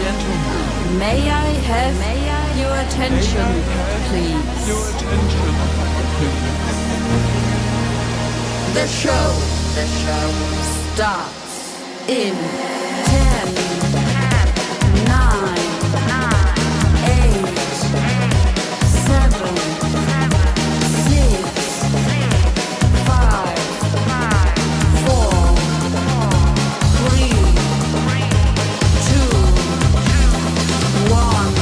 gentlemen, may I have your attention, please? Your attention, please. The show starts in 10, 9, 8, 7, 6, 5, 4, 3, 2, 1,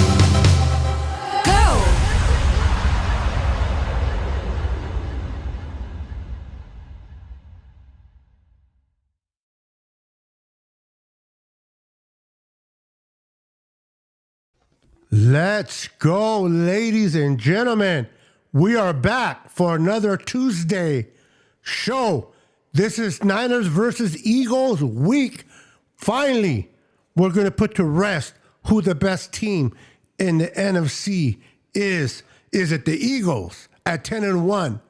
go! Let's go, ladies and gentlemen. We are back for another Tuesday show. This is Niners versus Eagles week. Finally, we're going to put to rest who the best team in the NFC is. Is it the Eagles at 10-1,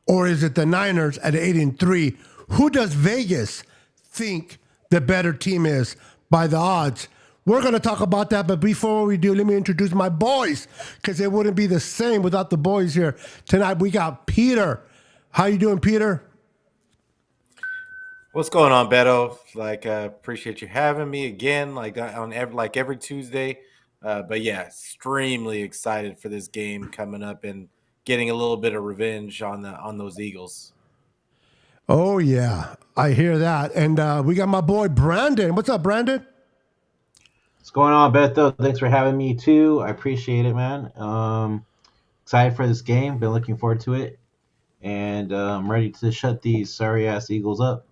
or is it the Niners at 8-3? Who does Vegas think the better team is by the odds? We're going to talk about that, but before we do, let me introduce my boys, because it wouldn't be the same without the boys here. Tonight, we got Peter. How you doing, Peter? What's going on, Beto? Appreciate you having me again, every Tuesday. But yeah, extremely excited for this game coming up and getting a little bit of revenge on those Eagles. Oh, yeah, I hear that. And we got my boy, Brandon. What's up, Brandon? What's going on, Beto? Thanks for having me, too. I appreciate it, man. Excited for this game. Been looking forward to it. And I'm ready to shut these sorry-ass Eagles up.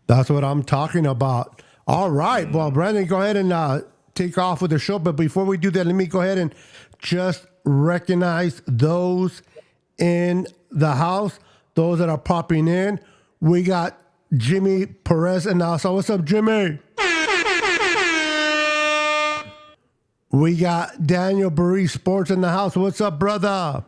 That's what I'm talking about. All right. Well, Brandon, go ahead and take off with the show. But before we do that, let me go ahead and just recognize those in the house, those that are popping in. We got Jimmy Perez in the house. So what's up, Jimmy? We got Daniel Burry Sports in the house. What's up, brother?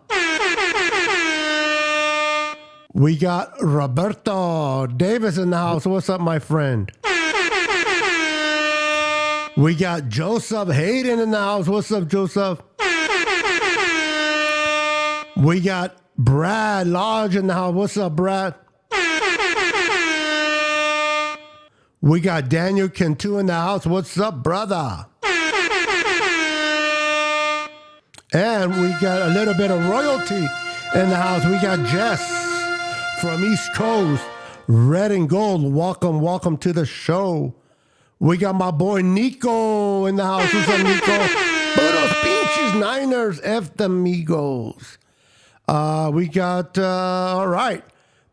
We got Roberto Davis in the house. What's up, my friend? We got Joseph Hayden in the house. What's up, Joseph? We got Brad Lodge in the house. What's up, Brad? We got Daniel Cantu in the house. What's up, brother? And we got a little bit of royalty in the house. We got Jess from East Coast, Red and Gold. Welcome to the show. We got my boy Nico in the house. What's up, Nico? Buenos pinches Niners, F the amigos. We got, all right.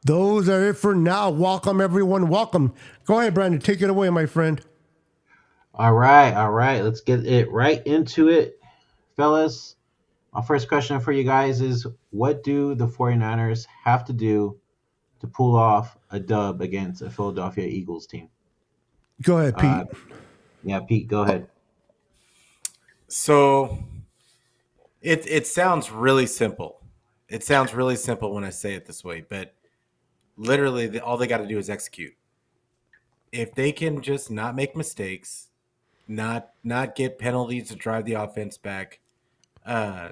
Those are it for now. Welcome, everyone. Welcome. Go ahead, Brandon. Take it away, my friend. All right. Let's get it right into it, fellas. My first question for you guys is, what do the 49ers have to do to pull off a dub against a Philadelphia Eagles team? Go ahead, Pete. Pete, go ahead. So it sounds really simple. It sounds really simple when I say it this way, but literally all they got to do is execute. If they can just not make mistakes, not get penalties to drive the offense back,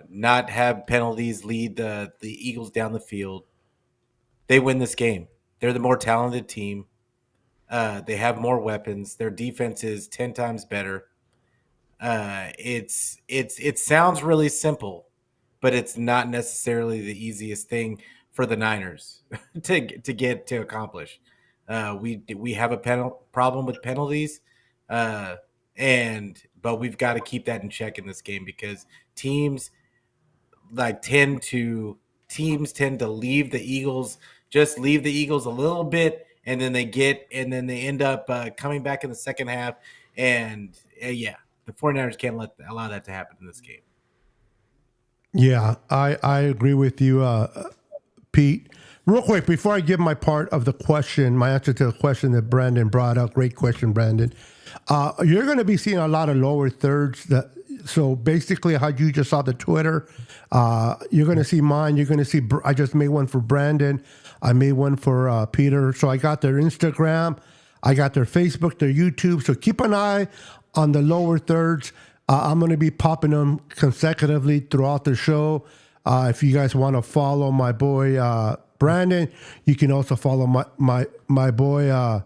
not have penalties lead the Eagles down the field, they win this game. They're the more talented team. They have more weapons. Their defense is 10 times better. It sounds really simple, but it's not necessarily the easiest thing for the Niners to accomplish. We have a problem with penalties, but we've got to keep that in check in this game, because teams tend to leave the Eagles a little bit, and then they end up coming back in the second half. And the 49ers can't allow that to happen in this game. Yeah, I agree with you, Pete. Real quick, before I give my part of the question, my answer to the question that Brandon brought up, great question, Brandon. You're going to be seeing a lot of lower thirds. So basically, how you just saw the Twitter, you're going to see mine. You're going to see, I just made one for Brandon. I made one for Peter. So I got their Instagram. I got their Facebook, their YouTube. So keep an eye on the lower thirds. I'm going to be popping them consecutively throughout the show. If you guys want to follow my boy Brandon, you can also follow my boy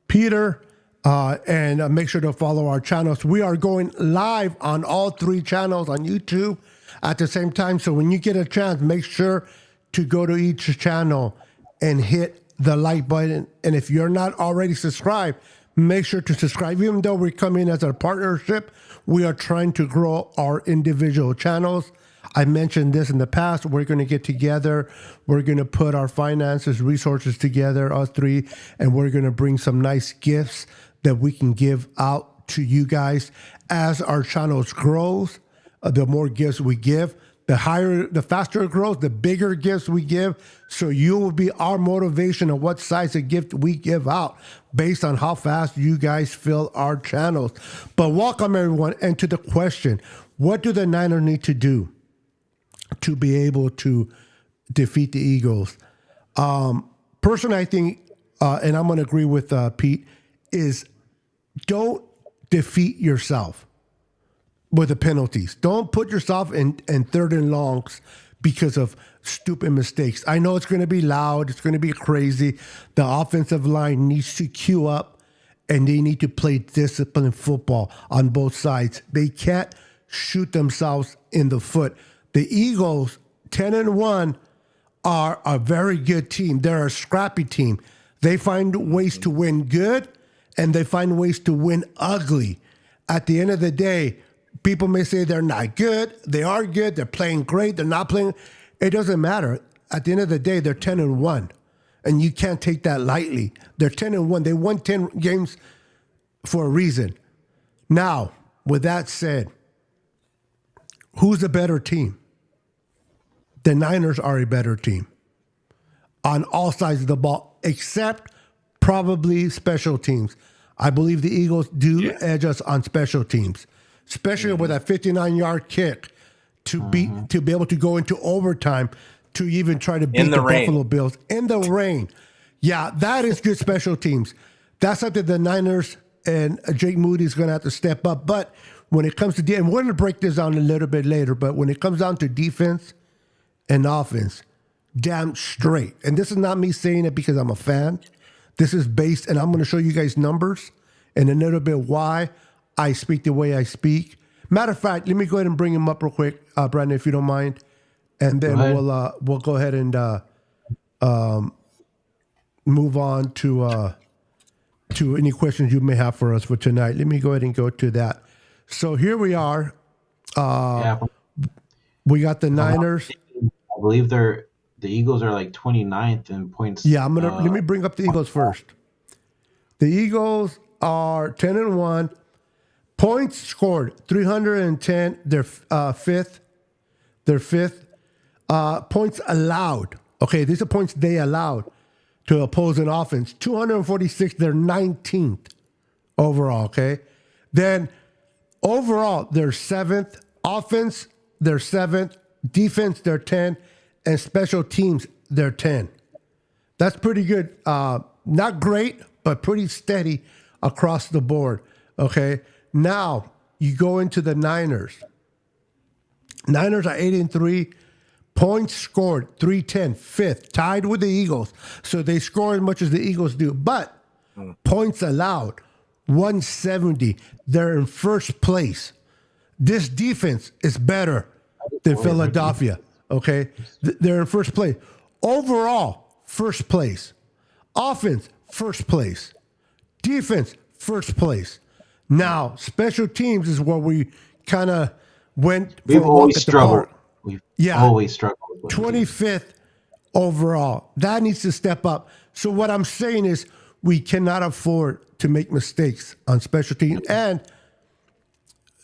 Peter. And make sure to follow our channels. We are going live on all 3 channels on YouTube at the same time. So when you get a chance, make sure to go to each channel and hit the like button. And if you're not already subscribed, make sure to subscribe. Even though we're coming as a partnership, we are trying to grow our individual channels. I mentioned this in the past. We're going to get together. We're going to put our finances, resources together, us 3, and we're going to bring some nice gifts that we can give out to you guys. As our channels grows, the more gifts we give, the faster it grows, the bigger gifts we give. So you will be our motivation of what size of gift we give out based on how fast you guys fill our channels. But welcome everyone. And to the question, what do the Niners need to do to be able to defeat the Eagles? Personally, I think, and I'm going to agree with Pete, is don't defeat yourself with the penalties. Don't put yourself in 3rd and longs because of stupid mistakes. I know it's going to be loud. It's going to be crazy. The offensive line needs to queue up, and they need to play disciplined football on both sides. They can't shoot themselves in the foot. The Eagles, 10-1, are a very good team. They're a scrappy team. They find ways to win good, and they find ways to win ugly. At the end of the day, people may say they're not good. They are good. They're playing great. They're not playing. It doesn't matter. At the end of the day, they're 10-1, and you can't take that lightly. They're 10-1. They won 10 games for a reason. Now, with that said, who's the better team? The Niners are a better team on all sides of the ball, except probably special teams. I believe the Eagles do edge us on special teams, especially with a 59-yard kick to be able to go into overtime to even try to beat the Buffalo Bills in the rain. Yeah, that is good special teams. That's something the Niners and Jake Moody is going to have to step up. But when it comes to and we're going to break this down a little bit later, but when it comes down to defense and offense, damn straight. And this is not me saying it because I'm a fan. This is based, and I'm going to show you guys numbers and a little bit why I speak the way I speak. Matter of fact, let me go ahead and bring him up real quick, Brandon, if you don't mind, and then we'll go ahead and move on to any questions you may have for us for tonight. Let me go ahead and go to that. So here we are. We got the Niners. I believe the Eagles are like 29th in points. Yeah, let me bring up the Eagles first. The Eagles are 10-1. Points scored 310. They're fifth. They're fifth. Points allowed. Okay, these are points they allowed to opposing offense. 246. They're 19th overall. Okay, then overall they're 7th. Offense they're 7th. Defense they're 10. And special teams, they're 10. That's pretty good. Not great, but pretty steady across the board. Okay. Now you go into the Niners. Niners are 8-3. Points scored 310, 5th, tied with the Eagles. So they score as much as the Eagles do. But points allowed 170. They're in first place. This defense is better than Philadelphia. Okay, they're in first place. Overall, first place. Offense, first place. Defense, first place. Now, special teams is where we kind of went. We've always struggled. We've always struggled. 25th overall. That needs to step up. So what I'm saying is we cannot afford to make mistakes on special teams. And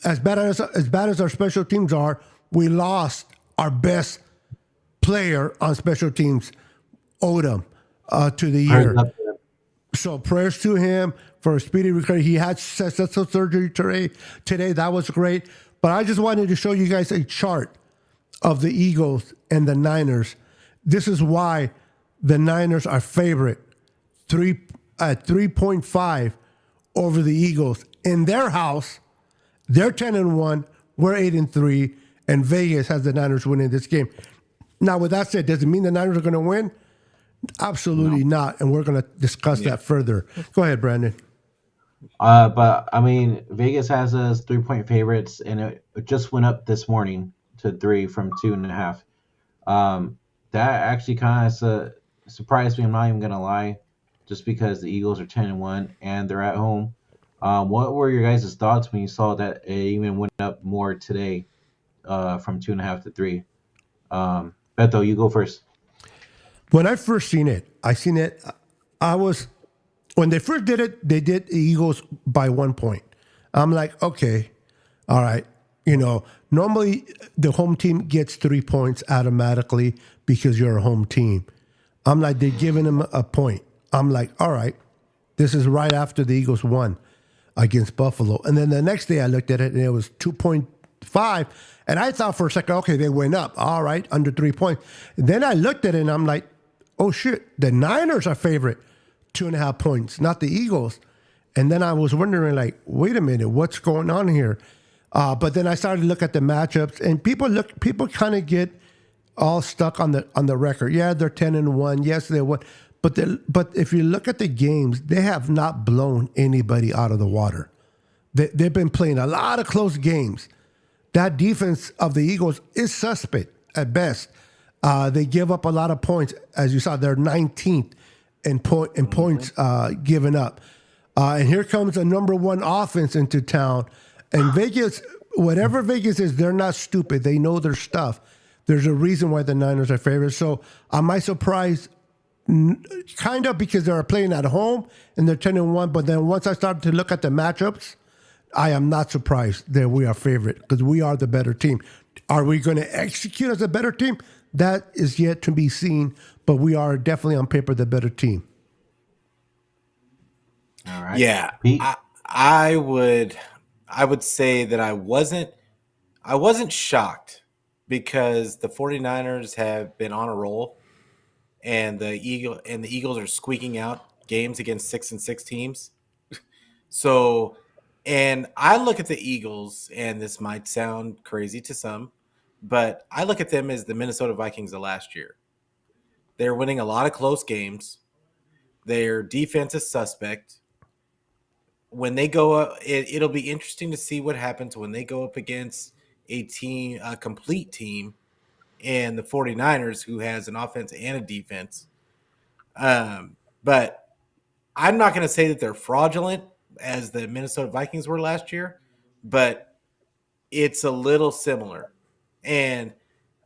as bad as our special teams are, we lost our best player on special teams, Odom, to the year. So prayers to him for a speedy recovery. He had successful surgery today. That was great. But I just wanted to show you guys a chart of the Eagles and the Niners. This is why the Niners are favorite, 3.5 over the Eagles in their house. They're 10-1. We're 8-3, and Vegas has the Niners winning this game. Now, with that said, does it mean the Niners are going to win? Absolutely not, and we're going to discuss that further. Go ahead, Brandon. But I mean, Vegas has us 3-point favorites, and it just went up this morning to 3 from 2.5. That actually kind of surprised me. I'm not even gonna lie, just because the Eagles are 10-1 and they're at home. What were your guys' thoughts when you saw that it even went up more today, from 2.5 to 3? Beto, you go first. When I first seen it, when they first did it, they did the Eagles by 1 point. I'm like, okay, all right. Normally the home team gets 3 points automatically because you're a home team. I'm like, they're giving them a point. I'm like, all right, this is right after the Eagles won against Buffalo. And then the next day I looked at it and it was 2.5. And I thought for a second, okay, they went up. All right, under 3 points. And then I looked at it and I'm like, oh shit, the Niners are favorite 2.5 points, not the Eagles. And then I was wondering, like, wait a minute, what's going on here? But then I started to look at the matchups, and people kind of get all stuck on the record. Yeah, they're 10-1. Yes, they won. But if you look at the games, they have not blown anybody out of the water. They've been playing a lot of close games. That defense of the Eagles is suspect at best. They give up a lot of points. As you saw, they're 19th in points given up. And here comes a number one offense into town. And Vegas, whatever Vegas is, they're not stupid. They know their stuff. There's a reason why the Niners are favorites. So am I surprised? Kind of, because they're playing at home and they're 10-1. But then once I started to look at the matchups, I am not surprised that we are favorite because we are the better team. Are we going to execute as a better team? That is yet to be seen. But we are definitely on paper the better team. All right. Yeah, Pete? I would say that I wasn't shocked because the 49ers have been on a roll and the Eagles are squeaking out games against 6-6 teams. So, and I look at the Eagles, and this might sound crazy to some, but I look at them as the Minnesota Vikings of last year. They're winning a lot of close games. Their defense is suspect. When they go up, it'll be interesting to see what happens when they go up against a complete team, and the 49ers, who has an offense and a defense. But I'm not going to say that they're fraudulent as the Minnesota Vikings were last year, but it's a little similar. And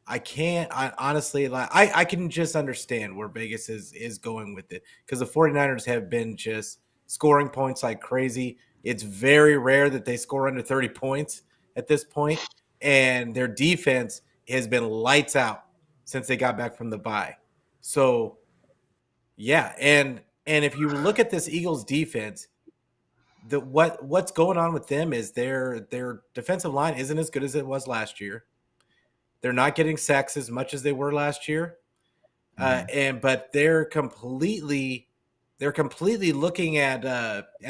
I honestly, like, I can just understand where Vegas is going with it because the 49ers have been just scoring points like crazy. It's very rare that they score under 30 points at this point, and their defense has been lights out since they got back from the bye. So, yeah, and if you look at this Eagles defense, what's going on with them is their defensive line isn't as good as it was last year. They're not getting sacks as much as they were last year, but they're completely looking at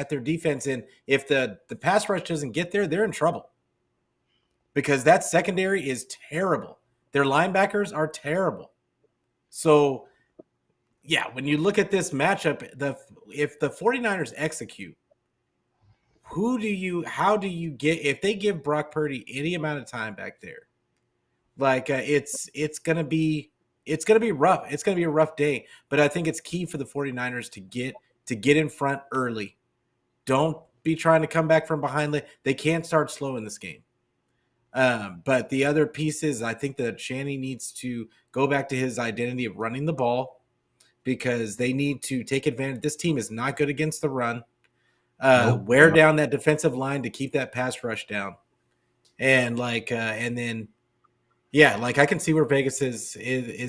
their defense, and if the pass rush doesn't get there, they're in trouble because that secondary is terrible. Their linebackers are terrible. So, yeah, when you look at this matchup, if the 49ers execute, how do you get if they give Brock Purdy any amount of time back there? Like it's gonna be rough. It's gonna be a rough day. But I think it's key for the 49ers to get in front early. Don't be trying to come back from behind. They can't start slow in this game. But the other pieces, I think that Shanny needs to go back to his identity of running the ball because they need to take advantage. This team is not good against the run. Wear down that defensive line to keep that pass rush down. And and then, yeah, like I can see where Vegas is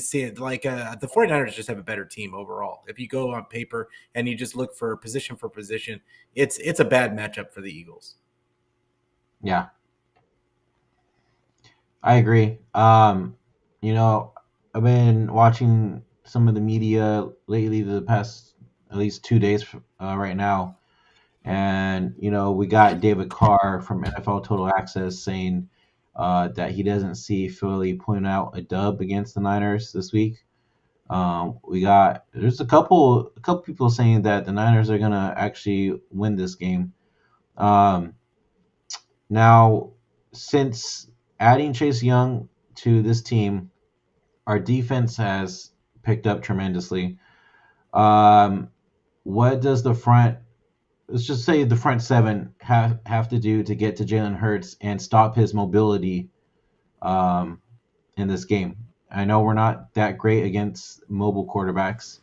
seeing, like the 49ers just have a better team overall. If you go on paper and you just look for position, it's a bad matchup for the Eagles. Yeah. I agree. I've been watching some of the media lately, the past at least 2 days right now, And, we got David Carr from NFL Total Access saying that he doesn't see Philly pulling out a dub against the Niners this week. There's a couple people saying that the Niners are gonna actually win this game. Now, since adding Chase Young to this team, our defense has picked up tremendously. What does let's just say the front seven have to do to get to Jalen Hurts and stop his mobility in this game? I know we're not that great against mobile quarterbacks,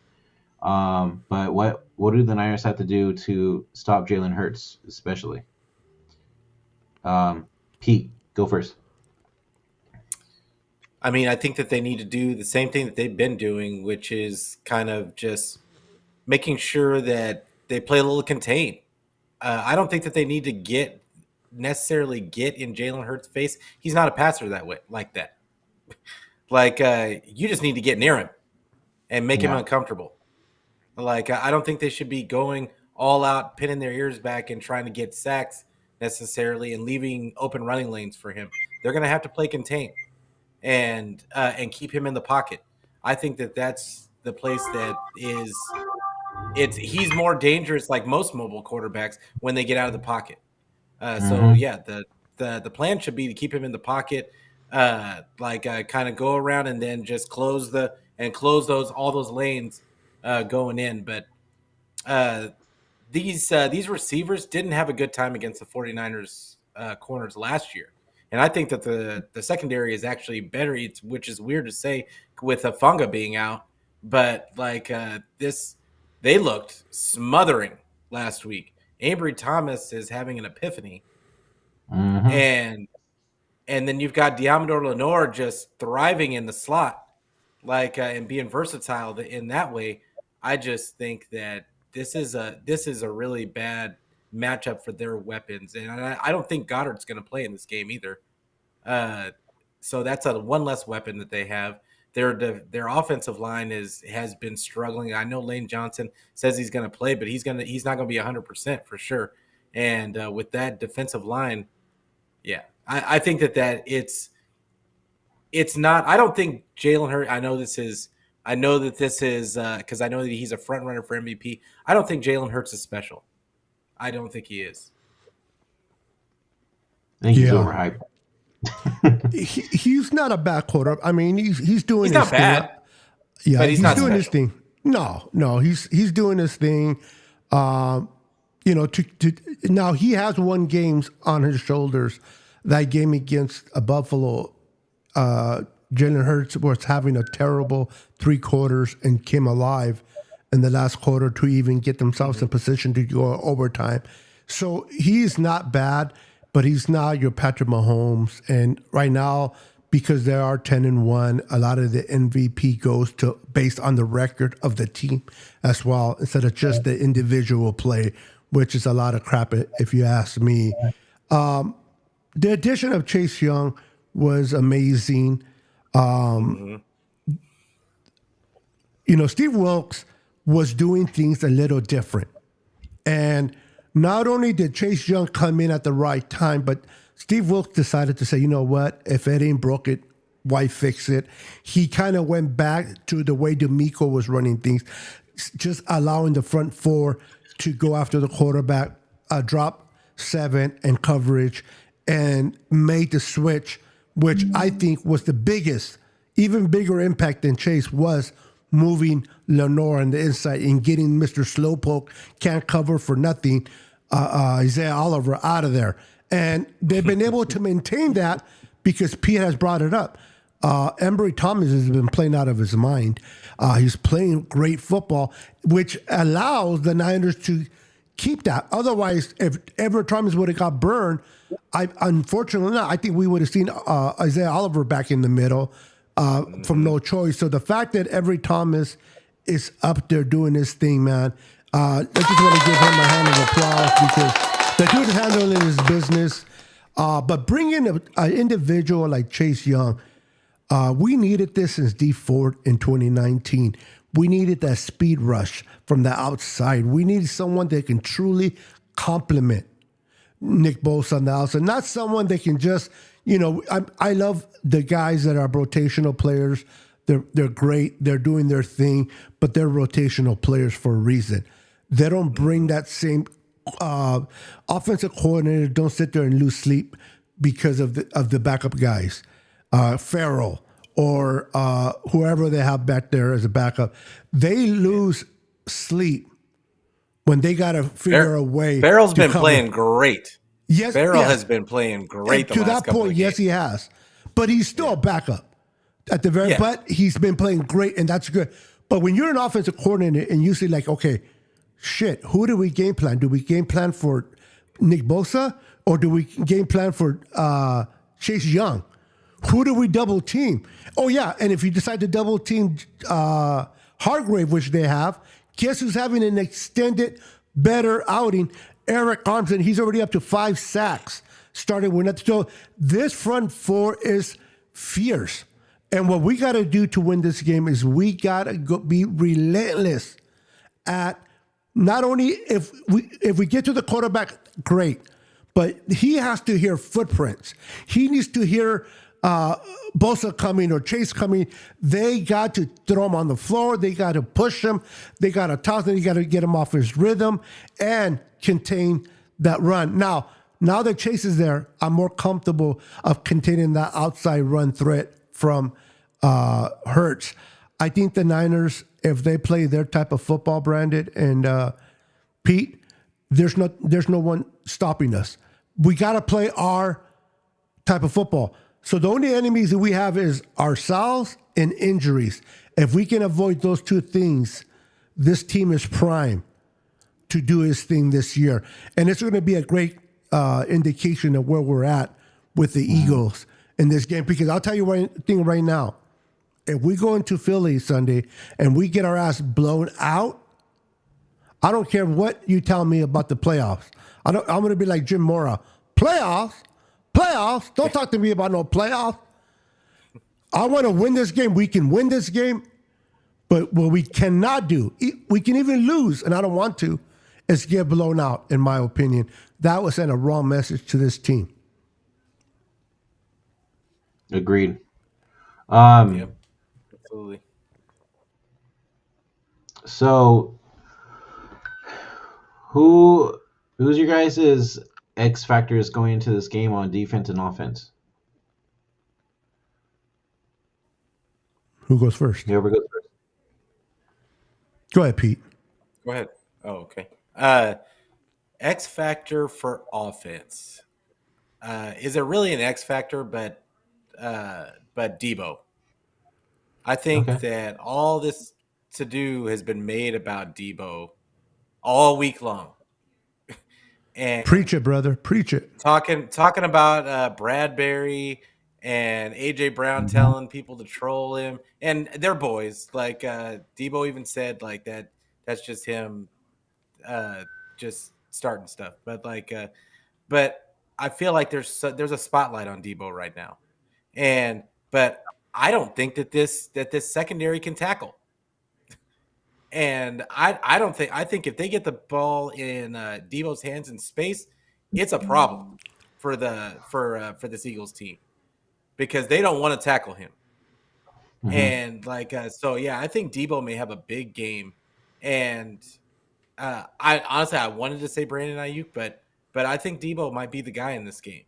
but what do the Niners have to do to stop Jalen Hurts, especially? Pete, go first. I mean, I think that they need to do the same thing that they've been doing, which is kind of just making sure that they play a little contained. I don't think that they need to necessarily get in Jalen Hurts' face. He's not a passer that way, like that. You just need to get near him and make him uncomfortable. I don't think they should be going all out, pinning their ears back and trying to get sacks necessarily and leaving open running lanes for him. They're going to have to play contained and keep him in the pocket. I think that that's the place that he's more dangerous, like most mobile quarterbacks, when they get out of the pocket. So yeah, the plan should be to keep him in the pocket, kind of go around and then just close all those lanes going in. But these receivers didn't have a good time against the 49ers corners last year. And I think that the secondary is actually better, which is weird to say with Funga being out. But they looked smothering last week. Ambry Thomas is having an epiphany. And then you've got Diamador Lenore just thriving in the slot, and being versatile in that way. I just think that this is a really bad matchup for their weapons, and I don't think Goddard's going to play in this game either. So that's one less weapon that they have. Their offensive line has been struggling. I know Lane Johnson says he's going to play, but he's not going to be 100% for sure. And with that defensive line, yeah, I think that it's not. I don't think Jalen Hurts. I know that this is because I know that he's a front runner for MVP. I don't think Jalen Hurts is special. I don't think he is. I think he's overhyped. He's not a bad quarterback. I mean, he's doing. He's not bad. Yeah, but he's not doing special. his thing. No, he's doing his thing. Now he has won games on his shoulders. That game against Buffalo, Jalen Hurts was having a terrible 3 quarters and came alive in the last quarter to even get themselves in position to go overtime. So he's not bad, but he's not your Patrick Mahomes. And right now, because they are 10-1, a lot of the MVP goes to based on the record of the team as well, instead of just the individual play, which is a lot of crap if you ask me. The addition of Chase Young was amazing. Steve Wilkes was doing things a little different. And not only did Chase Young come in at the right time, but Steve Wilkes decided to say, you know what, if it ain't broke it, why fix it? He kind of went back to the way DeMeco was running things, just allowing the front 4 to go after the quarterback, drop 7 and coverage, and made the switch, which I think was the biggest, even bigger impact than Chase was moving Lenore on the inside and getting Mr. Slowpoke, can't cover for nothing, Isaiah Oliver out of there. And they've been able to maintain that because Pete has brought it up. Ambry Thomas has been playing out of his mind. He's playing great football, which allows the Niners to keep that. Otherwise, if Ambry Thomas would have got burned, unfortunately not. I think we would have seen Isaiah Oliver back in the middle from no choice. So the fact that Ambry Thomas is up there doing his thing, man, I just want to give him a hand of applause because the dude is handling his business. But bringing an individual like Chase Young, we needed this since D Ford in 2019. We needed that speed rush from the outside. We needed someone that can truly complement Nick Bosa on the outside. Not someone that can just, I love the guys that are rotational players. They're great. They're doing their thing, but they're rotational players for a reason. They don't bring that same offensive coordinator. Don't sit there and lose sleep because of the backup guys, Farrell or whoever they have back there as a backup. They lose sleep when they got to figure a way. Farrell's to been cover. playing great. Yes, Farrell yes. has been playing great. And to that point, yes, games. he has. But he's still a backup at the very. Yeah. But he's been playing great, and that's good. But when you're an offensive coordinator and you say like, okay, shit, who do we game plan? Do we game plan for Nick Bosa or do we game plan for Chase Young? Who do we double team? Oh yeah, and if you decide to double team Hargrave, which they have, guess who's having an extended, better outing? Eric Armstead. He's already up to 5 sacks. Started with that. So this front four is fierce. And what we got to do to win this game is we got to be relentless at not only if we get to the quarterback, great, but he has to hear footprints. He needs to hear Bosa coming or Chase coming. They got to throw him on the floor. They got to push him. They got to toss him. They got to get him off his rhythm and contain that run. Now that Chase is there, I'm more comfortable of containing that outside run threat from Hurts. I think the Niners, if they play their type of football, Brandon and Pete, there's no one stopping us. We got to play our type of football. So the only enemies that we have is ourselves and injuries. If we can avoid those two things, this team is prime to do his thing this year. And it's going to be a great indication of where we're at with the Eagles in this game. Because I'll tell you one thing right now. If we go into Philly Sunday and we get our ass blown out, I don't care what you tell me about the playoffs. I'm going to be like Jim Mora. Playoffs? Don't talk to me about no playoffs. I want to win this game. We can win this game. But what we cannot do, we can even lose, and I don't want to, is get blown out, in my opinion. That would send a wrong message to this team. Agreed. Yep, absolutely. So, who's your guys' X factors going into this game on defense and offense? Who goes first? Whoever goes first. Go ahead, Pete. Go ahead. Oh, okay. X factor for offense. Is it really an X factor? But Debo. I think that all this to do has been made about Debo all week long. And Preach it, brother. Preach it. talking about Bradbury and AJ Brown telling people to troll him, and they're boys. Like Debo even said, like that's just him, just starting stuff. But but I feel like there's a spotlight on Debo right now, but I don't think that this secondary can tackle. And I think if they get the ball in Debo's hands in space, it's a problem for this Eagles team because they don't want to tackle him. Mm-hmm. And so yeah, I think Debo may have a big game. And I honestly wanted to say Brandon Ayuk, but I think Debo might be the guy in this game,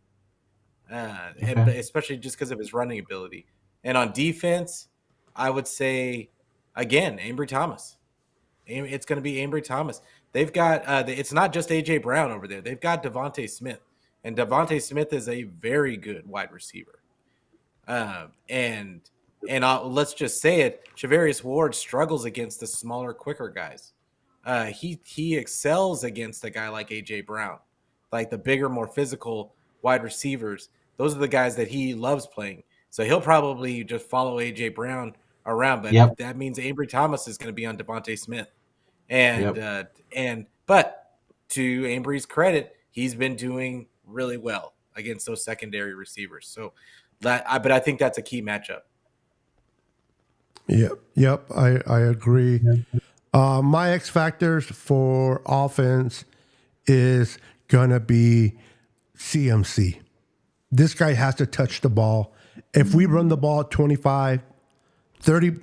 and especially just because of his running ability. And on defense, I would say again, Ambry Thomas. It's going to be Ambry Thomas. They've got it's not just AJ Brown over there. They've got Devontae Smith, and Devontae Smith is a very good wide receiver. And let's just say it, Charvarius Ward struggles against the smaller, quicker guys. He excels against a guy like AJ Brown, like the bigger, more physical wide receivers. Those are the guys that he loves playing. So he'll probably just follow AJ Brown around, but that means Ambry Thomas is going to be on Devontae Smith, but to Ambry's credit, he's been doing really well against those secondary receivers. So but I think that's a key matchup. Yep, I agree. My X factors for offense is going to be CMC. This guy has to touch the ball. If we run the ball 25, 30,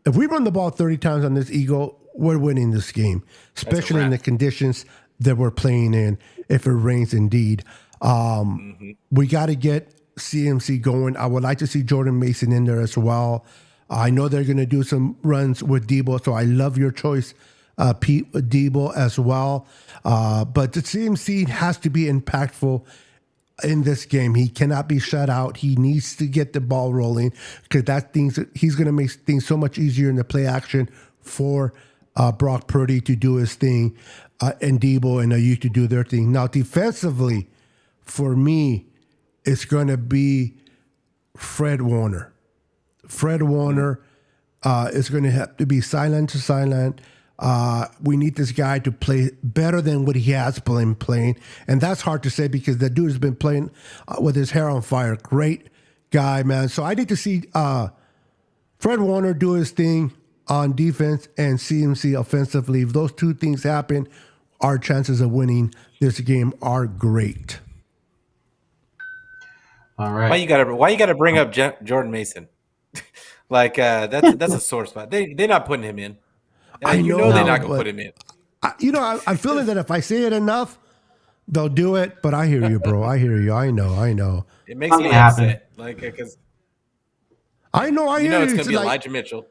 if we run the ball 30 times on this Eagle, we're winning this game, especially in the conditions that we're playing in, if it rains indeed. We got to get CMC going. I would like to see Jordan Mason in there as well. I know they're going to do some runs with Debo, so I love your choice, Pete, with Debo as well. But the CMC has to be impactful in this game. He cannot be shut out. He needs to get the ball rolling because he's going to make things so much easier in the play action for Brock Purdy to do his thing and Debo and Ayuk to do their thing. Now, defensively, for me, it's going to be Fred Warner. Fred Warner is going to have to be silent to silent. We need this guy to play better than what he has been playing. And that's hard to say because the dude has been playing with his hair on fire. Great guy, man. So I need to see Fred Warner do his thing on defense and CMC offensively. If those two things happen, our chances of winning this game are great. All right. Why you gotta bring up Jordan Mason? Like that's a sore spot. They're not putting him in. I know they're not gonna put him in. I'm feeling that if I say it enough, they'll do it. But I hear you, bro. I hear you. I know. It makes me upset. Like because I know. I hear you. It's gonna be Elijah Mitchell.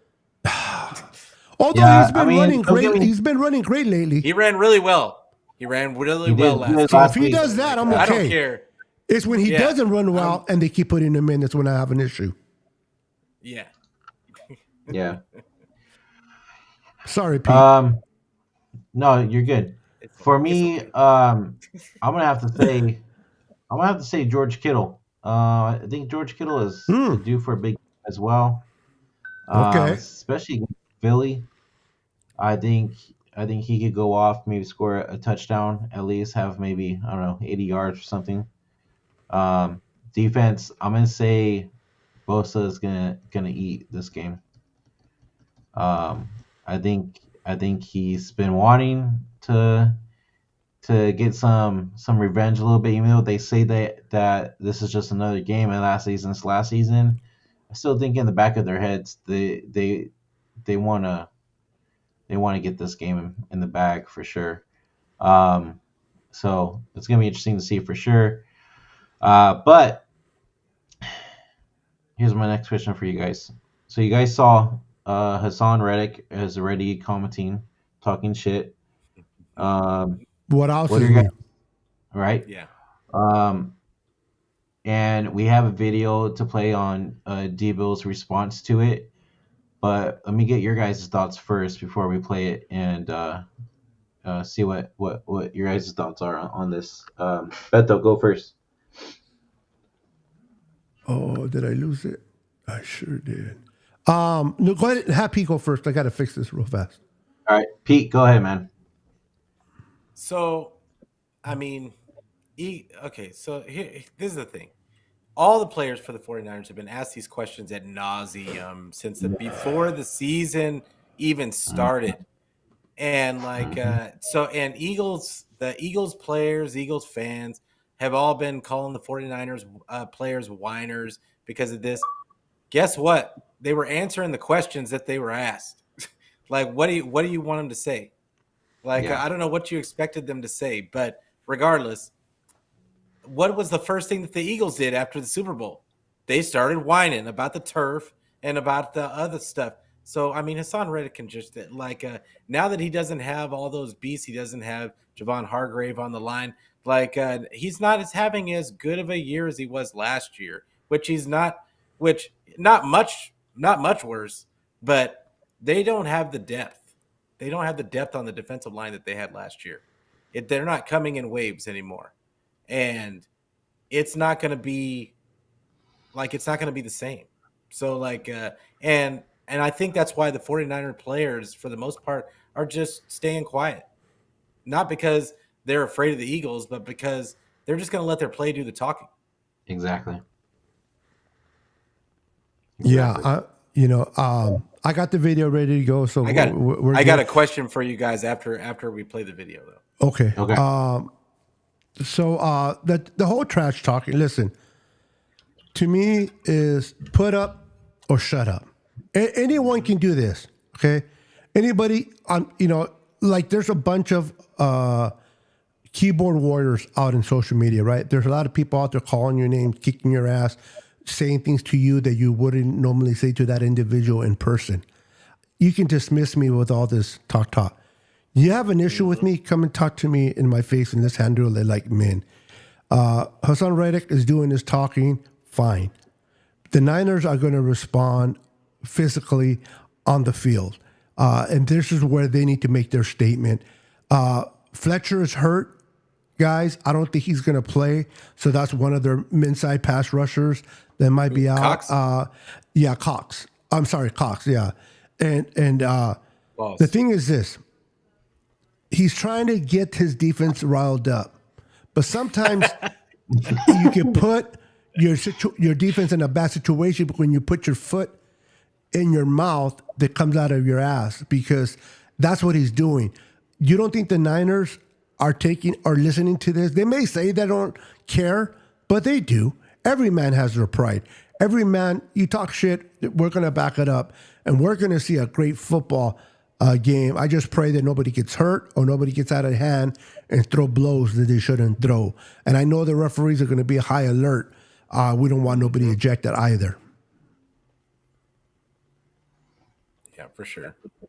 Although he's been running great. He's been running great lately. He ran really well. He ran really well last So if he does that, I'm okay. I don't care. It's when he doesn't run well and they keep putting him in. That's when I have an issue. Yeah. Yeah. Sorry, Pete. No, you're good. For me, I'm gonna have to say George Kittle. I think George Kittle is due for a big as well. Okay. Especially against Philly. I think he could go off, maybe score a touchdown, at least have maybe 80 yards or something. Defense, I'm gonna say Bosa is gonna eat this game. I think he's been wanting to get some revenge a little bit, even though they say that this is just another game and last season. I still think in the back of their heads they wanna get this game in the bag for sure. So it's gonna be interesting to see for sure. But here's my next question for you guys. So you guys saw Hassan Reddick is already commenting, talking shit. What else? What are your guys, right? Yeah. And we have a video to play on Debo's response to it. But let me get your guys' thoughts first before we play it and see what your guys' thoughts are on this. Beto, go first. Oh, did I lose it? I sure did. No, go ahead. Have Pete go first. I got to fix this real fast. All right, Pete, go ahead, man. So, I mean, so here, this is the thing. All the players for the 49ers have been asked these questions ad nauseum since before the season even started. And the Eagles players, Eagles fans have all been calling the 49ers players whiners because of this. Guess what? They were answering the questions that they were asked. Like, what do you want them to say? I don't know what you expected them to say, but regardless, what was the first thing that the Eagles did after the Super Bowl? They started whining about the turf and about the other stuff. So, I mean, Hassan Reddick can just now that he doesn't have all those beasts, he doesn't have Javon Hargrave on the line. He's not having as good of a year as he was last year, which not much worse, but they don't have the depth. They don't have the depth on the defensive line that they had last year. They're not coming in waves anymore. And it's not going to be the same. So and I think that's why the 49er players for the most part are just staying quiet. Not because they're afraid of the Eagles, but because they're just going to let their play do the talking. Exactly. Yeah, I got the video ready to go. So I got a question for you guys after we play the video, though. Okay. So the whole trash talking, listen, to me is put up or shut up. Anyone can do this, okay? Anybody on, like there's a bunch of keyboard warriors out in social media, right? There's a lot of people out there calling your name, kicking your ass, saying things to you that you wouldn't normally say to that individual in person. You can dismiss me with all this talk. You have an issue with me, come and talk to me in my face and let's handle it like men. Hassan Reddick is doing his talking, fine. The Niners are going to respond physically on the field. And this is where they need to make their statement. Fletcher is hurt, guys. I don't think he's going to play. So that's one of their inside pass rushers that might be out. Cox? Cox. I'm sorry, Cox, yeah. And Balls. the thing is this. He's trying to get his defense riled up. But sometimes you can put your defense in a bad situation when you put your foot in your mouth that comes out of your ass, because that's what he's doing. You don't think the Niners are listening to this? They may say they don't care, but they do. Every man has their pride. Every man, you talk shit, we're going to back it up, and we're going to see a great football game. I just pray that nobody gets hurt or nobody gets out of hand and throw blows that they shouldn't throw. And I know the referees are going to be high alert. We don't want nobody ejected either. Yeah, for sure. All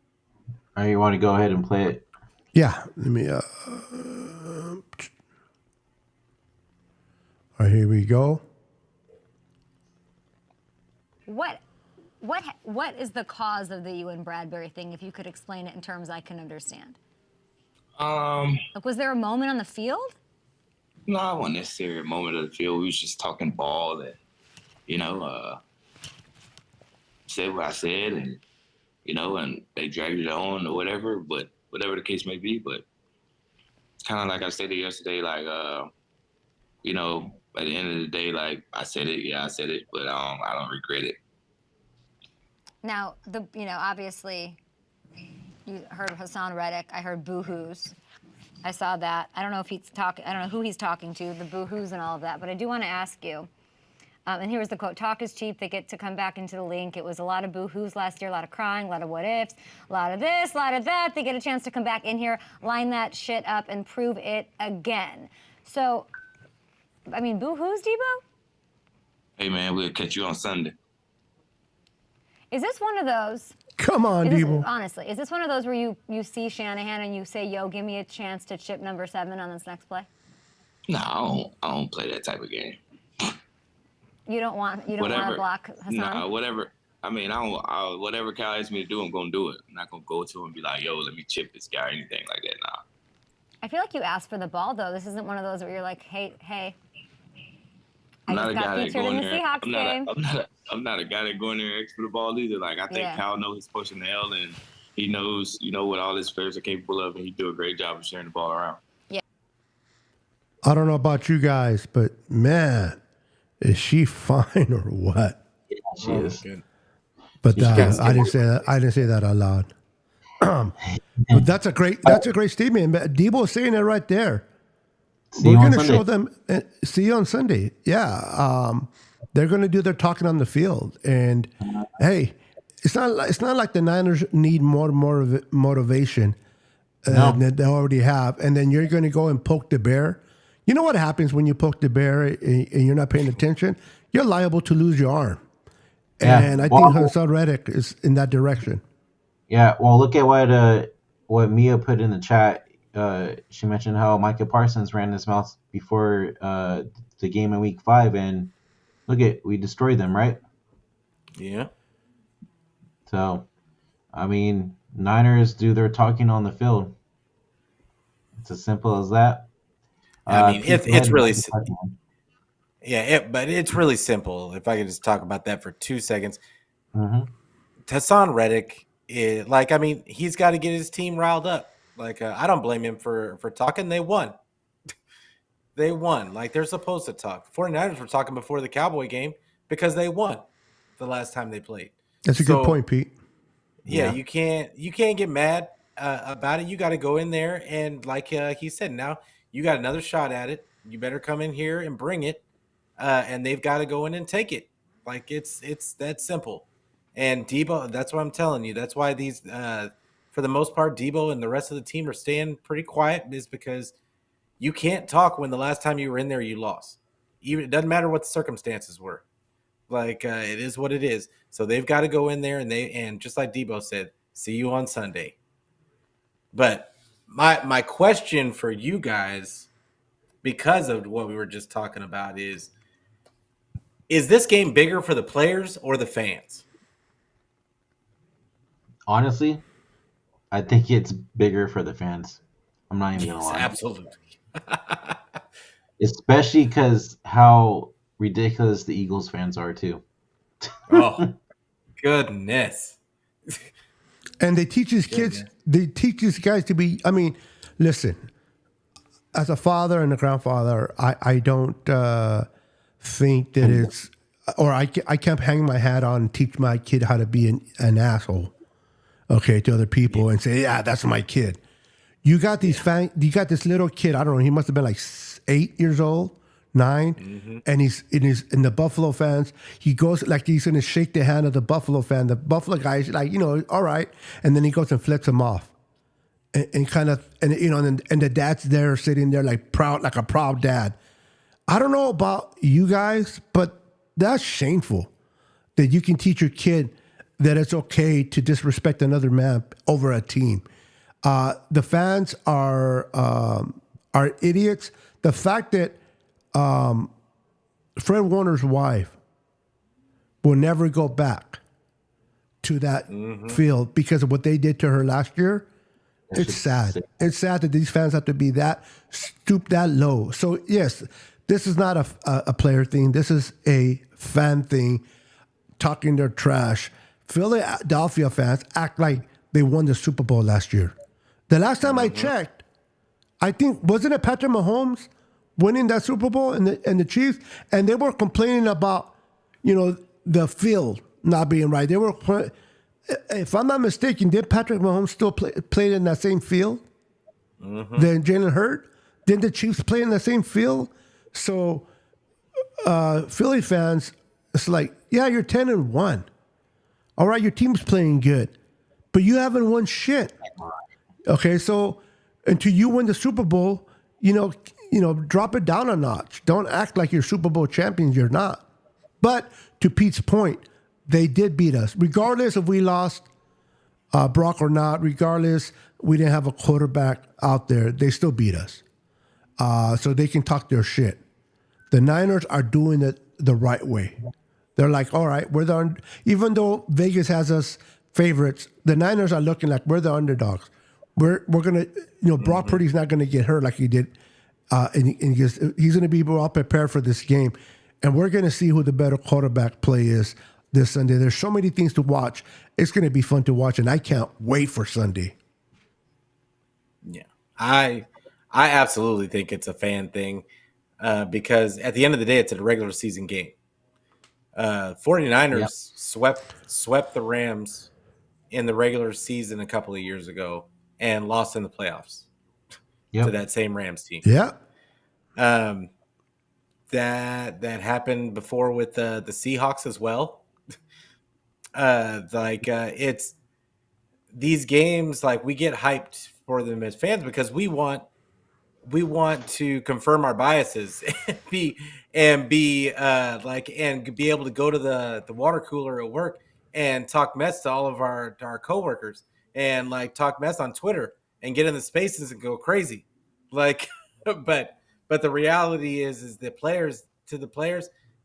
right, you want to go ahead and play it? Yeah, let me. All right, here we go. What is the cause of the you and Bradbury thing? If you could explain it in terms I can understand. No, Was there a moment on the field? it wasn't necessarily a moment of the field. We was just talking ball and, said what I said and, and they dragged it on or whatever, but whatever the case may be. But kind of like I stated yesterday, like, at the end of the day, like I said it, but I don't regret it. Now, obviously, you heard Hassan Reddick. I heard boo-hoos. I saw that. I don't know if he's talking. I don't know who he's talking to, the boo-hoos and all of that. But I do want to ask you. And here's the quote: "Talk is cheap. They get to come back into the link. It was a lot of boo-hoos last year, a lot of crying, a lot of what ifs, a lot of this, a lot of that. They get a chance to come back in here, line that shit up, and prove it again." So, I mean, boo-hoos, Debo? Hey, man, we'll catch you on Sunday. Is this one of those? Come on, Debo. Honestly, is this one of those where you see Shanahan and you say, "Yo, give me a chance to chip number 7 on this next play"? No, I don't play that type of game. You don't want to block Hassan? Nah, whatever. I mean, whatever Cal asks me to do, I'm gonna do it. I'm not gonna go to him and be like, "Yo, let me chip this guy," or anything like that. Nah. I feel like you asked for the ball though. This isn't one of those where you're like, "Hey, I I'm not just a got guy that featured go in in the there. Seahawks game." I'm not a guy that go in there and ask for the ball either. Like I think Yeah. Cal knows his personnel and he knows, what all his players are capable of, and he do a great job of sharing the ball around. I don't know about you guys, but man, is she fine or what? She is. Good. But I didn't say that. I didn't say that out loud. But that's a great statement. Debo's saying it right there. See We're you on going to Sunday. show them. See you on Sunday. Yeah, they're going to do their talking on the field. And hey, it's not like the Niners need more motivation No. than they already have. And then you're going to go and poke the bear. You know what happens when you poke the bear and you're not paying attention? You're liable to lose your arm. Yeah. And I think Hassan Reddick is in that direction. Yeah, well, look at what Mia put in the chat. She mentioned how Micah Parsons ran his mouth before the game in Week 5, and we destroyed them, right? Yeah. So, I mean, Niners do their talking on the field. It's as simple as that. I mean, Pete, it's go ahead and really start the talking. but it's really simple. If I could just talk about that for 2 seconds. Mhm. Hassan Reddick, he's got to get his team riled up. Like, I don't blame him for talking. They won. They won. Like, they're supposed to talk. 49ers were talking before the Cowboy game because they won the last time they played. That's a good point, Pete. Yeah, Yeah. you can't get mad about it. You got to go in there and, like he said, now you got another shot at it. You better come in here and bring it, and they've got to go in and take it. Like it's that simple. And Debo, that's what I'm telling you. That's why these, for the most part, Debo and the rest of the team are staying pretty quiet, is because you can't talk when the last time you were in there you lost. Even it doesn't matter what the circumstances were. Like it is what it is. So they've got to go in there and just like Debo said, see you on Sunday. But my question for you guys, because of what we were just talking about, is this game bigger for the players or the fans? Honestly, I think it's bigger for the fans. I'm not even gonna lie. Absolutely. Especially because how ridiculous the Eagles fans are too. Oh, goodness. And they teach these kids, they teach these guys to be, I mean, listen, as a father and a grandfather, I don't think that it's, or I can't hang my hat on and teach my kid how to be an asshole, okay, to other people and say, yeah, that's my kid. You got these you got this little kid, I don't know, he must have been like 8 years old, 9, and he's in the Buffalo fans. He goes like he's gonna shake the hand of the Buffalo fan. The Buffalo guy's like, all right, and then he goes and flips him off, and kind of, and and the dad's there sitting there like proud, like a proud dad. I don't know about you guys, but that's shameful that you can teach your kid that it's okay to disrespect another man over a team. The fans are idiots. The fact that Fred Warner's wife will never go back to that field because of what they did to her last year. It's sad. It's sad that these fans have to be that stoop that low. So yes, this is not a player thing. This is a fan thing, talking their trash. Philadelphia fans act like they won the Super Bowl last year. The last time I checked, I think, wasn't it Patrick Mahomes winning that Super Bowl and the Chiefs? And they were complaining about, the field not being right. They were, if I'm not mistaken, did Patrick Mahomes still play in that same field than Jalen Hurts? Didn't the Chiefs play in the same field? So Philly fans, it's like, yeah, you're 10-1. All right, your team's playing good, but you haven't won shit. Okay, so until you win the Super Bowl, drop it down a notch. Don't act like you're Super Bowl champions. You're not. But to Pete's point, they did beat us. Regardless if we lost Brock or not, regardless we didn't have a quarterback out there, they still beat us. So they can talk their shit. The Niners are doing it the right way. They're like, all right, even though Vegas has us favorites, the Niners are looking like we're the underdogs. We're gonna, Brock Purdy's not gonna get hurt like he did, and he's gonna be well prepared for this game, and we're gonna see who the better quarterback play is this Sunday. There's so many things to watch. It's gonna be fun to watch, and I can't wait for Sunday. Yeah, I absolutely think it's a fan thing because at the end of the day, it's a regular season game. 49ers swept the Rams in the regular season a couple of years ago and lost in the playoffs to that same Rams team. Yeah. That happened before with the Seahawks as well. It's these games, like, we get hyped for them as fans because we want to confirm our biases and be able to go to the water cooler at work and talk mess to all of our coworkers and talk mess on Twitter and get in the spaces and go crazy. But the reality is the players,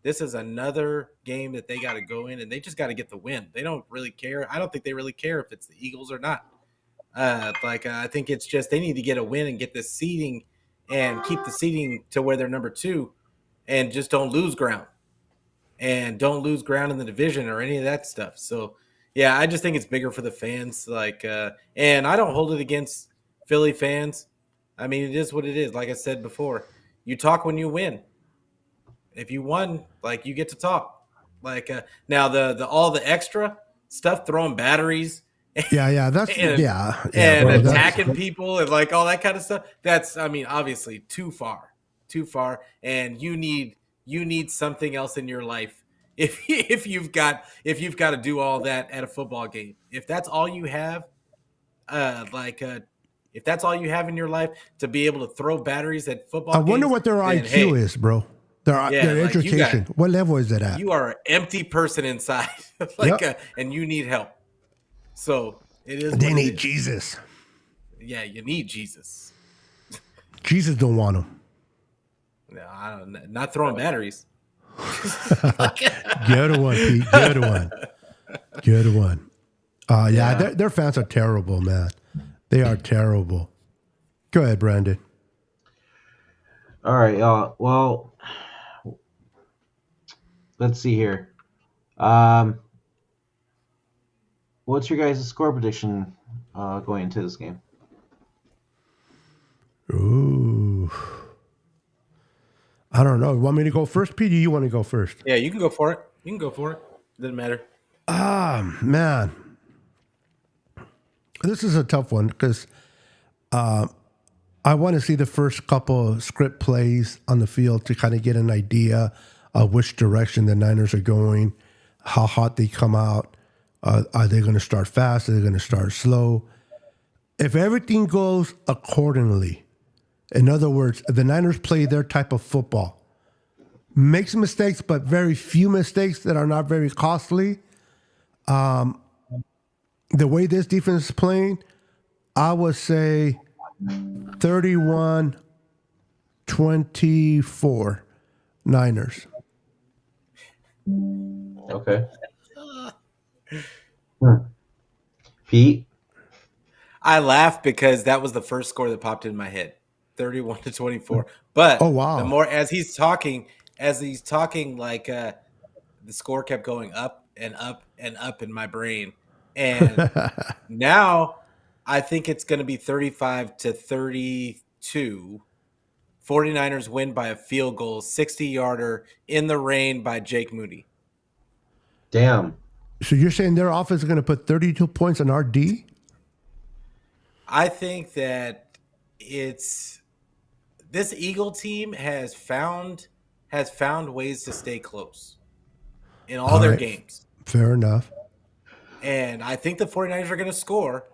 this is another game that they got to go in and they just got to get the win. They don't really care. I don't think they really care if it's the Eagles or not. I think it's just they need to get a win and get this seeding and keep the seeding to where they're number 2 and just don't lose ground in the division or any of that stuff. So, yeah, I just think it's bigger for the fans. And I don't hold it against Philly fans. I mean, it is what it is. Like I said before, you talk when you win. If you won, you get to talk. Now the all the extra stuff, throwing batteries. That's and attacking people and all that kind of stuff. That's, I mean, obviously too far. too far, and you need something else in your life. If you've got to do all that at a football game, if that's all you have, if that's all you have in your life to be able to throw batteries at football I wonder games, what their then, IQ hey, is, bro. Their like, you education. got- What level is it at? you are an empty person inside, and you need help. So it is. They what it need is. Jesus. Yeah, you need Jesus. Jesus don't want them. No, I don't. Not throwing batteries. Good one, Pete. Good one. Good one. Yeah. Their fans are terrible, man. They are terrible. Go ahead, Brandon. All right. Well, let's see here. What's your guys' score prediction going into this game? Ooh. I don't know. You want me to go first, Pete? Or you want to go first? Yeah, you can go for it. Doesn't matter. Man. This is a tough one because I want to see the first couple of script plays on the field to kind of get an idea of which direction the Niners are going, how hot they come out. Are they going to start fast? Are they going to start slow? If everything goes accordingly, in other words, the Niners play their type of football, makes mistakes, but very few mistakes that are not very costly. The way this defense is playing, I would say 31-24 Niners. Okay. Pete? I laugh because that was the first score that popped in my head, 31-24. But Oh, wow. the more as he's talking, like the score kept going up and up and up in my brain, and now I think it's going to be 35-32. 49ers win by a field goal, 60-yarder in the rain by Jake Moody. Damn. So you're saying their offense is going to put 32 points on our D? I think that this Eagle team has found ways to stay close in all their right. games. Fair enough. And I think the 49ers are going to score.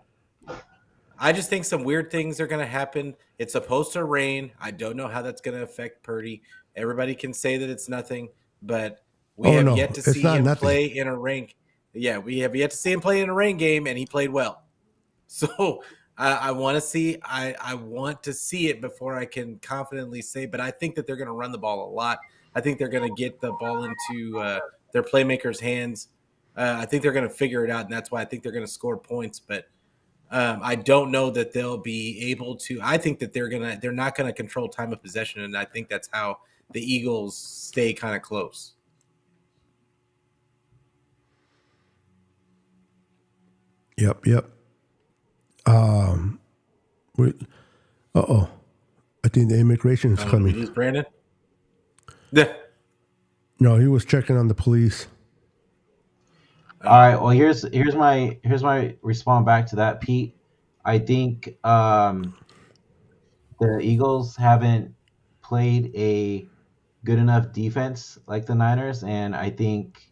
I just think some weird things are going to happen. It's supposed to rain. I don't know how that's going to affect Purdy. Everybody can say that it's nothing, but we have yet to see him play in a rain. Yeah, we have yet to see him play in a rain game, and he played well. So I want to see. I want to see it before I can confidently say. But I think that they're going to run the ball a lot. I think they're going to get the ball into their playmakers' hands. I think they're going to figure it out, and that's why I think they're going to score points. But I don't know that they'll be able to. I think that they're not going to control time of possession, and I think that's how the Eagles stay kind of close. Yep. I think the immigration is Did we coming. lose Brandon? Yeah. No, he was checking on the police. All right. Well, here's my response back to that, Pete. I think the Eagles haven't played a good enough defense like the Niners, and I think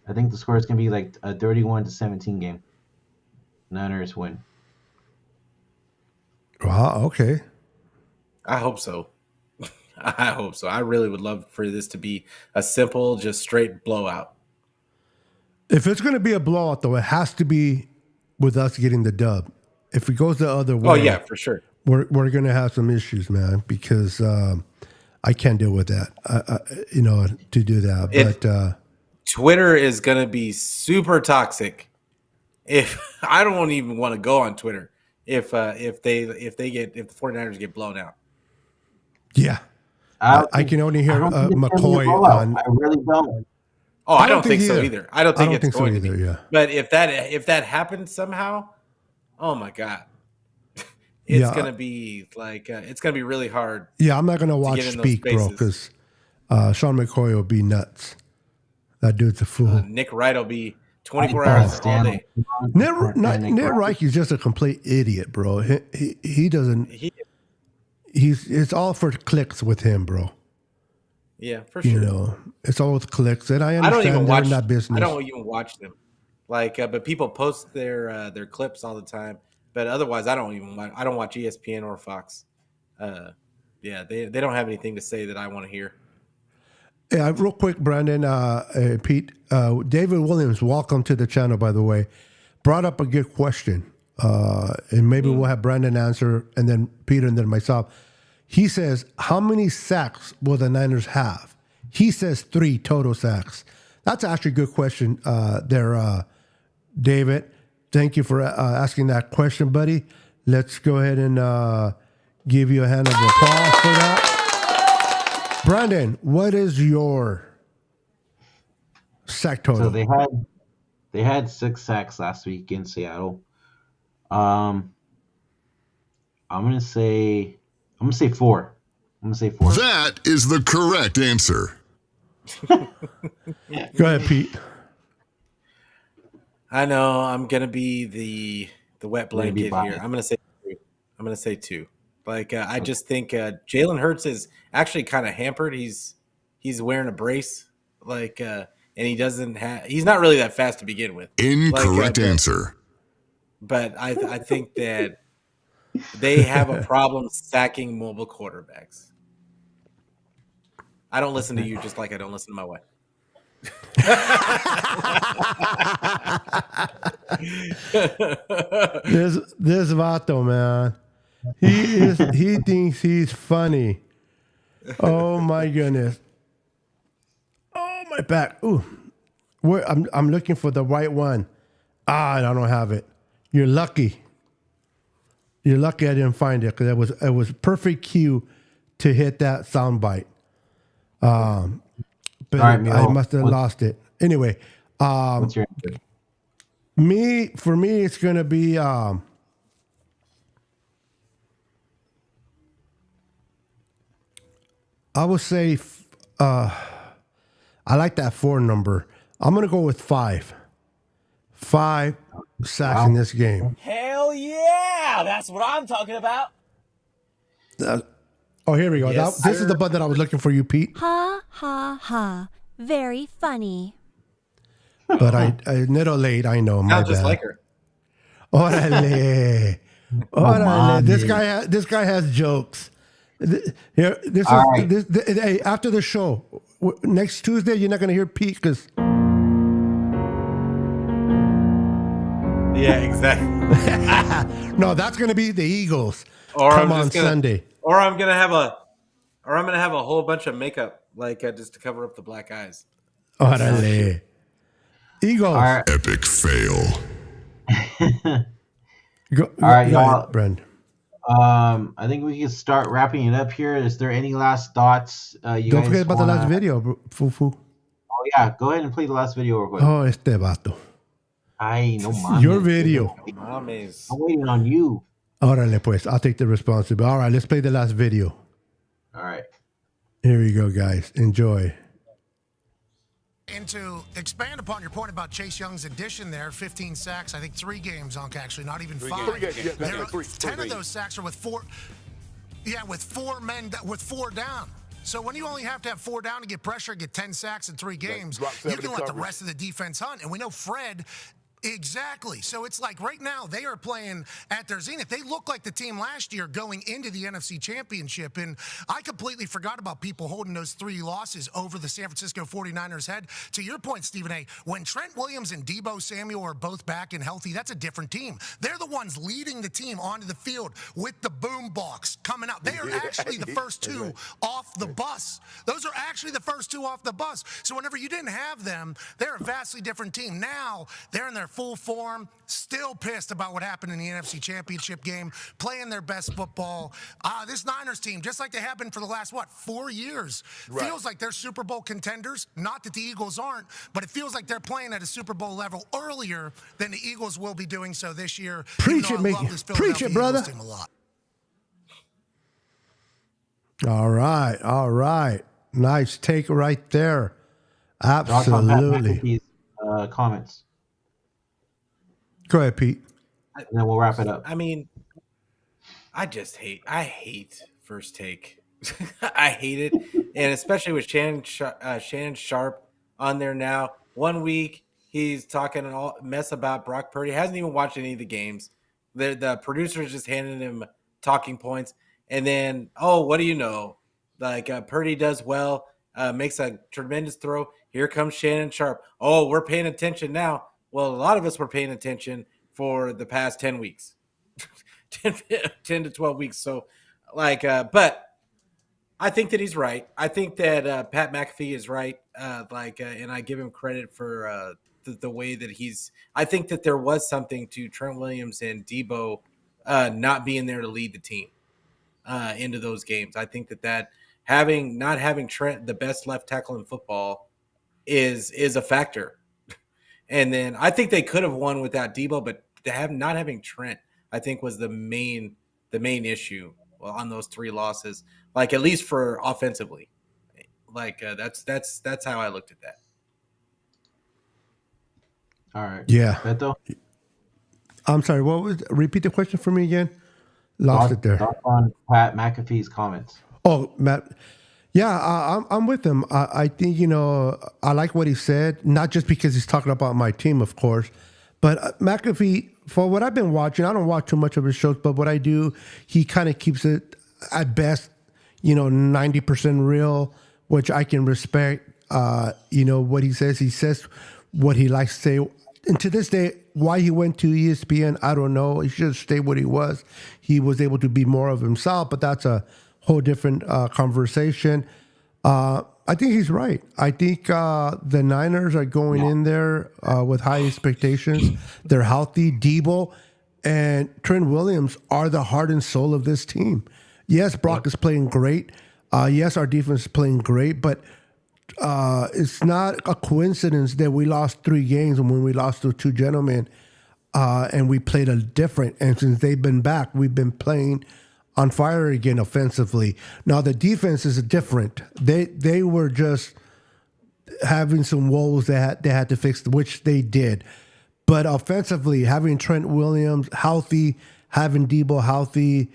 the score is gonna be like a 31-17 game. Niners win. Wow. Okay. I hope so. I hope so. I really would love for this to be a simple, just straight blowout. If it's going to be a blowout, though, it has to be with us getting the dub. If it goes the other way, Oh yeah, for sure. we're going to have some issues, man, because I can't deal with that. To do that. But Twitter is going to be super toxic. If I don't even want to go on Twitter, if the 49ers get blown out. yeah, I can only hear McCoy on. I really don't. Oh, I don't think so either. I don't think it's going to be. Yeah. But if that happens somehow, oh my God, it's Yeah. gonna be like it's gonna be really hard. Yeah, I'm not going to watch get in those Speak, bro, spaces. because Sean McCoy will be nuts. That dude's a fool. Nick Wright will be 24 I hours all stand day. Nick Reich is just a complete idiot, bro. He doesn't. it's all for clicks with him, bro. Yeah, for sure. You know, it's all with clicks, and I I don't understand even they're watch. in that business. I don't even watch them. Like, but people post their clips all the time. But otherwise, I don't even watch. I don't watch ESPN or Fox. Yeah, they don't have anything to say that I want to hear. Yeah, real quick, Brandon, Pete, David Williams, welcome to the channel, by the way, brought up a good question. And maybe we'll have Brandon answer, and then Peter, and then myself. He says, how many sacks will the Niners have? He says 3 total sacks. That's actually a good question there, David. Thank you for asking that question, buddy. Let's go ahead and give you a hand of applause for that. Brandon, what is your sack total? So they had 6 sacks last week in Seattle. I'm gonna say 4. I'm gonna say 4. That is the correct answer. Go ahead, Pete. I know I'm gonna be the wet Gonna be blanket here. biased. I'm gonna say 2. Like I just think Jalen Hurts is actually kind of hampered. He's wearing a brace, like, and he doesn't have. He's not really that fast to begin with. Incorrect answer. But I think that they have a problem sacking mobile quarterbacks. I don't listen to you just like I don't listen to my wife. This Vato, man. He thinks he's funny. Oh my goodness. Oh my back. Ooh. I'm looking for the right one. I don't have it. You're lucky. You're lucky I didn't find it because it was perfect cue to hit that soundbite. But All right, I Miro, must have lost it. Anyway, what's your answer? for me, it's gonna be I would say I like that 4 number. I'm gonna go with 5. 5 sacks in this game. Hell yeah! That's what I'm talking about. Oh, here we go. Yes, This is the sir. button that I was looking for you, Pete. Ha ha ha. Very funny. But I little late. I know. My Sounds just bad. like her. Orale. Orale. This guy has jokes. Here, this All is right. hey, after the show next Tuesday. You're not gonna hear Pete because Yeah, exactly. no, that's gonna be the Eagles. Or Come I'm on just gonna, Sunday. Or I'm gonna have a whole bunch of makeup, like just to cover up the black eyes. Orale. Eagles. All right, Epic fail. Go right, go y'all. ahead, Brent. I think we can start wrapping it up here. Is there any last thoughts? You Don't guys forget about the wanna- last video, Fufu. Oh yeah, go ahead and play the last video real quick. Oh, este vato. I know mine. Your video. Mames. I'm waiting on you. Órale, pues. I'll take the responsibility. All right, let's play the last video. All right. Here we go, guys. Enjoy. And to expand upon your point about Chase Young's addition there, 15 sacks, I think 3 games, Unc, actually, not even 5. There are- 10 of those sacks are with 4 men, with 4 down. So when you only have to have 4 down to get pressure, get 10 sacks in 3 games, you can let the rest of the defense hunt. And we know Fred. Exactly. So it's like right now they are playing at their zenith. They look like the team last year going into the NFC Championship. And I completely forgot about people holding those 3 losses over the San Francisco 49ers head. To your point, Stephen A., when Trent Williams and Deebo Samuel are both back and healthy, that's a different team. They're the ones leading the team onto the field with the boom box coming out. They are actually the first 2 off the bus. Those are actually the first 2 off the bus. So whenever you didn't have them, they're a vastly different team. Now they're in their full form, still pissed about what happened in the NFC Championship game, playing their best football. This Niners team, just like they have been for the last, 4 years, feels like they're Super Bowl contenders. Not that the Eagles aren't, but it feels like they're playing at a Super Bowl level earlier than the Eagles will be doing so this year. Preach Even it, though I love Mickey. this Preach it, Philadelphia brother. Eagles team a lot. All right. Nice take right there. Rock on Pat Absolutely. McAfee's comments, Go ahead, Pete. and then we'll wrap it up. I mean, I hate first take. I hate it, and especially with Shannon Sharp on there now. 1 week he's talking all mess about Brock Purdy. Hasn't even watched any of the games. The producers just handing him talking points, and then what do you know? Like Purdy does well, makes a tremendous throw. Here comes Shannon Sharp. Oh, we're paying attention now. Well, a lot of us were paying attention for the past 10 weeks, 10 to 12 weeks. So, but I think that he's right. I think that Pat McAfee is right. And I give him credit for the way that he's. I think that there was something to Trent Williams and Debo not being there to lead the team into those games. I think that not having Trent, the best left tackle in football, is a factor. And then I think they could have won without Debo, but not having Trent, I think, was the main issue on those 3 losses. Like, at least for offensively, that's how I looked at that. All right. Yeah. Beto? I'm sorry. Repeat the question for me again? Lost it there. Thoughts on Pat McAfee's comments? Oh, Matt. Yeah, I'm with him. I think, I like what he said, not just because he's talking about my team, of course, but McAfee, for what I've been watching, I don't watch too much of his shows, but what I do, he kind of keeps it at best, 90% real, which I can respect. What he says what he likes to say. And to this day, why he went to ESPN, I don't know. He should stay what he was. He was able to be more of himself, but that's a whole different conversation. I think he's right. I think the Niners are going in there with high expectations. They're healthy. Debo and Trent Williams are the heart and soul of this team. Yes, Brock is playing great. Yes, our defense is playing great, but it's not a coincidence that we lost 3 games when we lost to 2 gentlemen, and we played a different. And since they've been back, we've been playing on fire again offensively. Now the defense is different. They were just having some woes that they had to fix, which they did. But offensively, having Trent Williams healthy, having Debo healthy,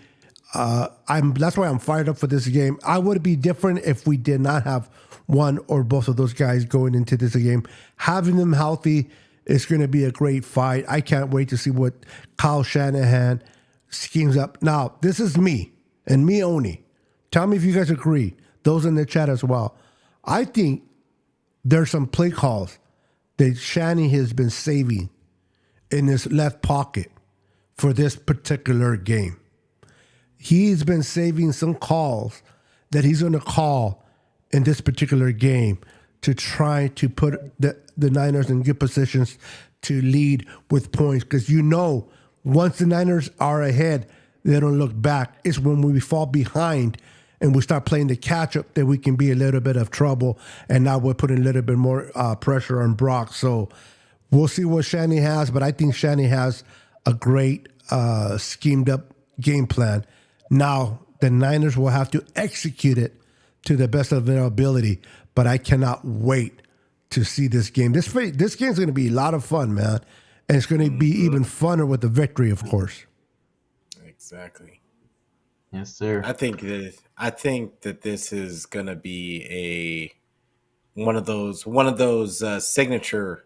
that's why I'm fired up for this game. I would be different if we did not have one or both of those guys going into this game. Having them healthy is going to be a great fight. I can't wait to see what Kyle Shanahan schemes up. Now, this is me and me only. Tell me if you guys agree. Those in the chat as well. I think there's some play calls that Shanahan has been saving in his left pocket for this particular game. He's been saving some calls that he's going to call in this particular game to try to put the Niners in good positions to lead with points. Because once the Niners are ahead, they don't look back. It's when we fall behind and we start playing the catch-up that we can be a little bit of trouble. And now we're putting a little bit more pressure on Brock. So we'll see what Shanny has, but I think Shanny has a great schemed-up game plan. Now, the Niners will have to execute it to the best of their ability, but I cannot wait to see this game. This game's going to be a lot of fun, man. And it's going to be even funner with the victory, of course. Exactly. Yes, sir. I think that this is going to be one of those signature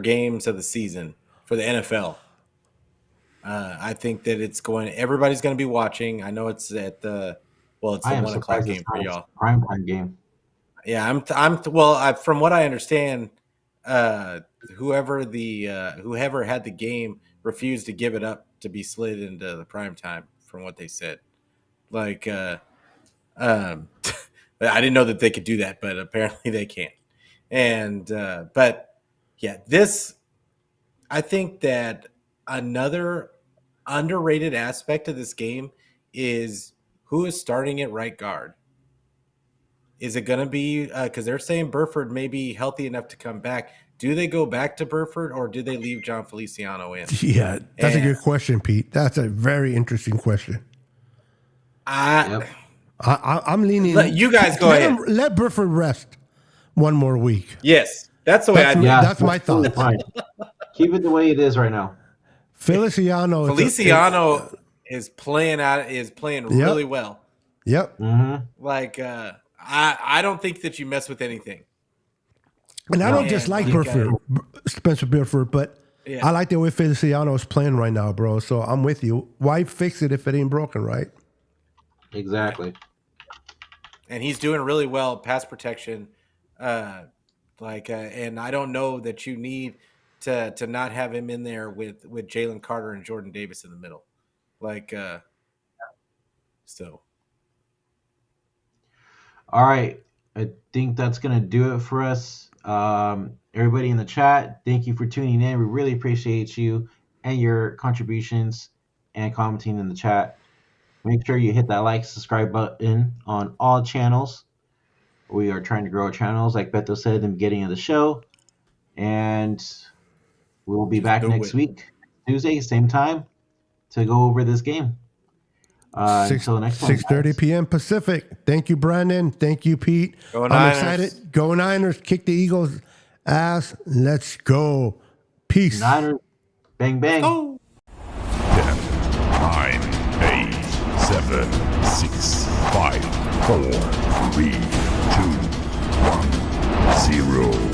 games of the season for the NFL. I think that everybody's going to be watching. I know it's at the 1 o'clock game for y'all. Prime time game. Yeah, from what I understand, whoever had the game refused to give it up to be slid into the prime time, from what they said. I didn't know that they could do that, but apparently they can. And I think that another underrated aspect of this game is who is starting at right guard. Is it going to be because they're saying Burford may be healthy enough to come back? Do they go back to Burford or do they leave John Feliciano in? Yeah, that's a good question, Pete. That's a very interesting question. I'm leaning. You guys go ahead. Let Burford rest one more week. Yes, that's the way I think. Yeah, that's my thought. Keep it the way it is right now. Feliciano is playing really well. Yep. Like I don't think that you mess with anything. And I don't dislike Spencer Burford, but I like the way Feliciano is playing right now, bro. So I'm with you. Why fix it if it ain't broken, right? Exactly. And he's doing really well, pass protection. And I don't know that you need to not have him in there with Jalen Carter and Jordan Davis in the middle. So. All right. I think that's going to do it for us. Everybody in the chat, thank you for tuning in. We really appreciate you and your contributions and commenting in the chat. Make sure you hit that like, subscribe button on all channels. We are trying to grow our channels, like Beto said in the beginning of the show. And we will be back next week, Tuesday, same time, to go over this game. Until next time. 6:30 p.m. Pacific. Thank you, Brandon. Thank you, Pete. Go Niners. I'm excited. Go Niners. Kick the Eagles' ass. Let's go. Peace. Niners. Bang, bang. 10, 9, 8, 7, 6, 5, 4, 3, 2, 1, 0.